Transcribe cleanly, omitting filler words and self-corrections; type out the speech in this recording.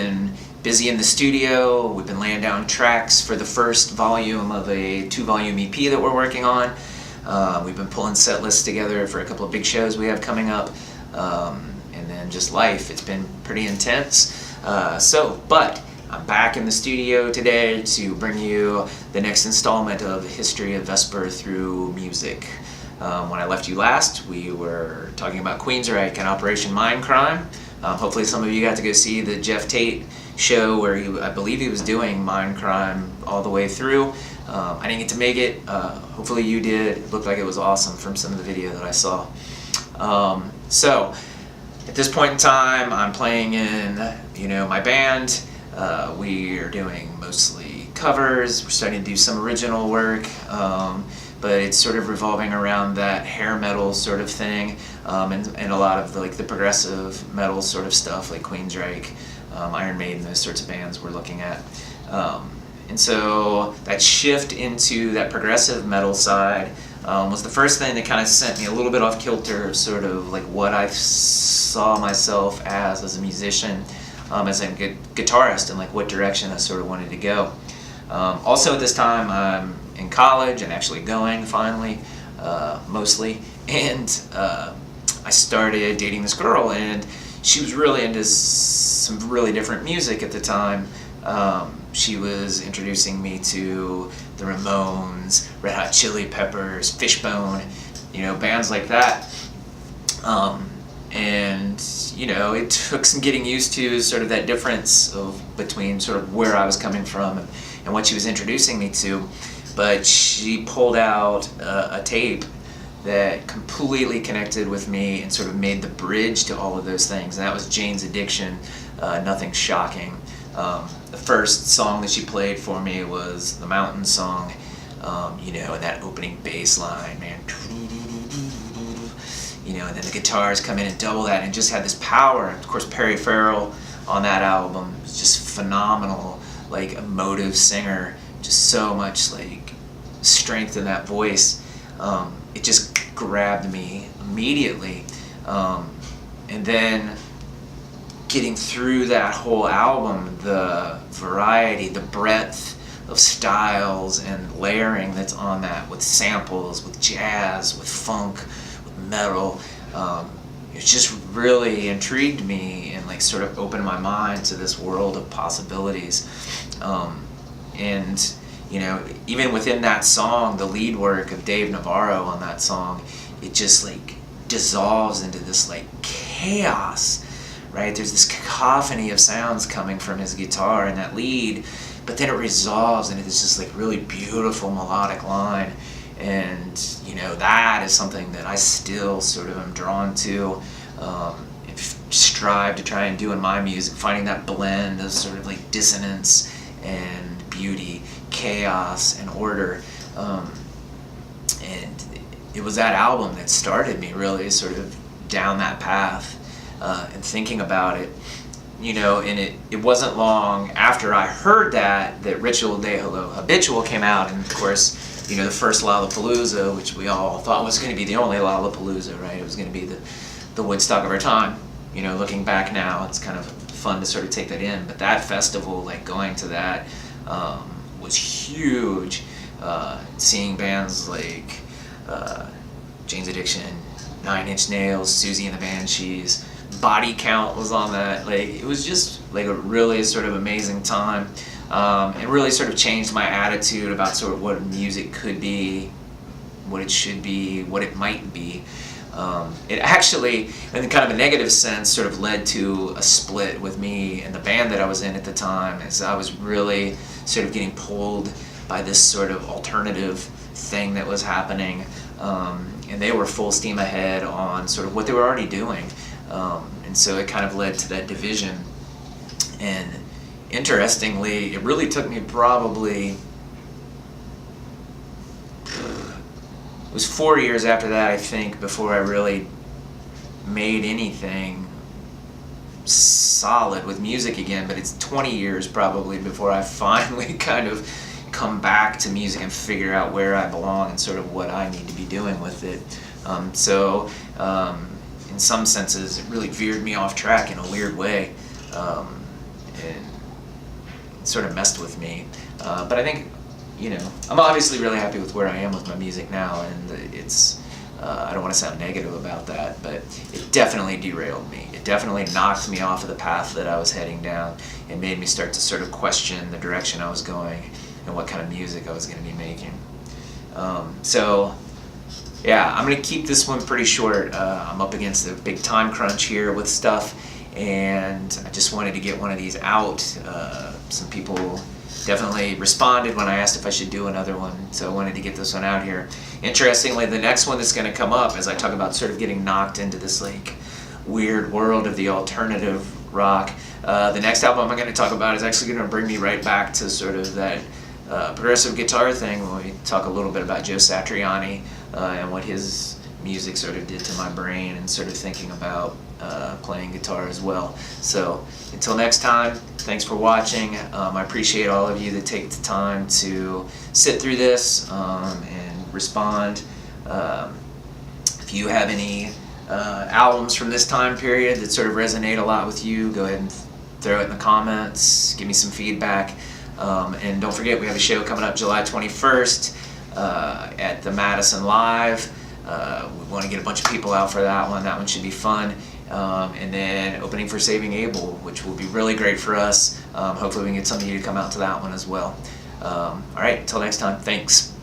been busy in the studio. We've been laying down tracks for the first volume of a 2-volume EP that we're working on. We've been pulling set lists together for a couple of big shows we have coming up. And then just life. It's been pretty intense. But I'm back in the studio today to bring you the next installment of the history of Vesper through music. When I left you last, we were talking about Queensryche and Operation Mindcrime. Hopefully some of you got to go see the Jeff Tate show where I believe he was doing Mindcrime all the way through. I didn't get to make it. Hopefully you did. It looked like it was awesome from some of the video that I saw. So at this point in time, I'm playing in, my band. We are doing mostly covers. We're starting to do some original work, but it's sort of revolving around that hair metal sort of thing, and a lot of the progressive metal sort of stuff like Queensryche, Iron Maiden, those sorts of bands we're looking at. And so that shift into that progressive metal side was the first thing that kind of sent me a little bit off kilter of sort of like what I saw myself as a musician, as a guitarist, and like what direction I sort of wanted to go. Also at this time I'm in college and actually going finally, mostly, and I started dating this girl, and she was really into some really different music at the time. She was introducing me to the Ramones, Red Hot Chili Peppers, Fishbone, bands like that. And it took some getting used to sort of that difference between sort of where I was coming from and what she was introducing me to. But she pulled out a tape that completely connected with me and sort of made the bridge to all of those things. And that was Jane's Addiction, Nothing Shocking. The first song that she played for me was the Mountain Song, and that opening bass line, man. And then the guitars come in and double that, and just had this power. And of course, Perry Farrell on that album was just phenomenal, like emotive singer, just so much like strength in that voice. It just grabbed me immediately, and then getting through that whole album, the variety, the breadth of styles and layering that's on that, with samples, with jazz, with funk, with metal, it just really intrigued me and like sort of opened my mind to this world of possibilities. And even within that song, the lead work of Dave Navarro on that song, it just like dissolves into this like chaos, right? There's this cacophony of sounds coming from his guitar in that lead, but then it resolves into this just like really beautiful melodic line. And that is something that I still sort of am drawn to, and strive to try and do in my music, finding that blend of sort of like dissonance and beauty, chaos and order. And it was that album that started me really sort of down that path, and thinking about it, and it wasn't long after I heard that Ritual de Habitual came out, and of course, the first Lollapalooza, which we all thought was going to be the only Lollapalooza, right? It was going to be the Woodstock of our time. Looking back now, it's kind of fun to sort of take that in, but that festival, like going to that, was huge. Seeing bands like Jane's Addiction, 9 Inch Nails, Susie and the Banshees, Body Count was on that. Like, it was just like a really sort of amazing time. It really sort of changed my attitude about sort of what music could be, what it should be, what it might be. It actually, in kind of a negative sense, sort of led to a split with me and the band that I was in at the time, as I was really sort of getting pulled by this sort of alternative thing that was happening, and they were full steam ahead on sort of what they were already doing, and so it kind of led to that division. And interestingly, it really took me probably, it was 4 years after that, I think, before I really made anything solid with music again, but it's 20 years probably before I finally kind of come back to music and figure out where I belong and sort of what I need to be doing with it. In some senses, it really veered me off track in a weird way. and sort of messed with me. But I think, I'm obviously really happy with where I am with my music now, and it's, I don't want to sound negative about that, but it definitely derailed me. It definitely knocked me off of the path that I was heading down and made me start to sort of question the direction I was going and what kind of music I was going to be making. So yeah, I'm going to keep this one pretty short. I'm up against a big time crunch here with stuff, and I just wanted to get one of these out. Some people definitely responded when I asked if I should do another one, so I wanted to get this one out here. Interestingly, the next one that's going to come up, as I talk about sort of getting knocked into this like weird world of the alternative rock, the next album I'm going to talk about is actually going to bring me right back to sort of that progressive guitar thing when we talk a little bit about Joe Satriani and what his music sort of did to my brain and sort of thinking about playing guitar as well. So until next time, thanks for watching. I appreciate all of you that take the time to sit through this and respond. If you have any albums from this time period that sort of resonate a lot with you, go ahead and throw it in the comments, give me some feedback. And don't forget, we have a show coming up July 21st at the Madison Live. We want to get a bunch of people out for that one. That one should be fun. And then opening for Saving Abel, which will be really great for us. Hopefully we can get some of you to come out to that one as well. All right, until next time, thanks.